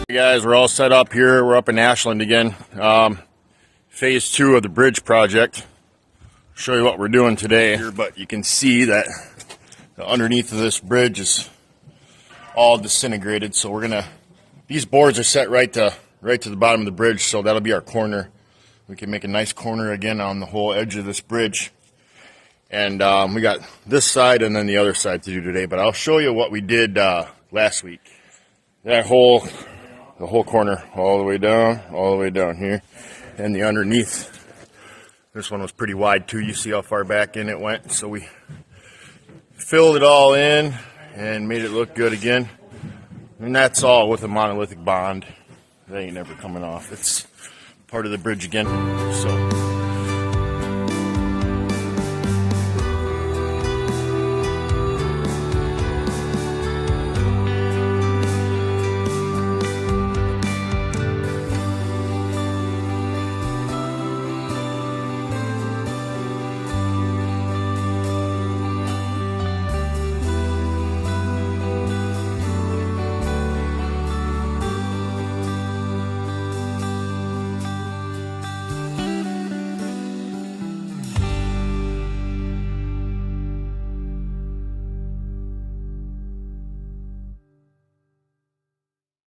Guys, we're all set up here. We're up in Ashland again. Phase 2 of the bridge project. I'll show you what we're doing today here, but you can see that the underneath of this bridge is all disintegrated. So we're gonna, these boards are set right to the bottom of the bridge, so that'll be our corner. We can make a nice corner again on the whole edge of this bridge. And we got this side and then the other side to do today, but I'll show you what we did last week. The whole corner, all the way down here, and the underneath. This one was pretty wide too. You see how far back in it went. So we filled it all in and made it look good again. And that's all with a monolithic bond. That ain't never coming off. It's part of the bridge again. So.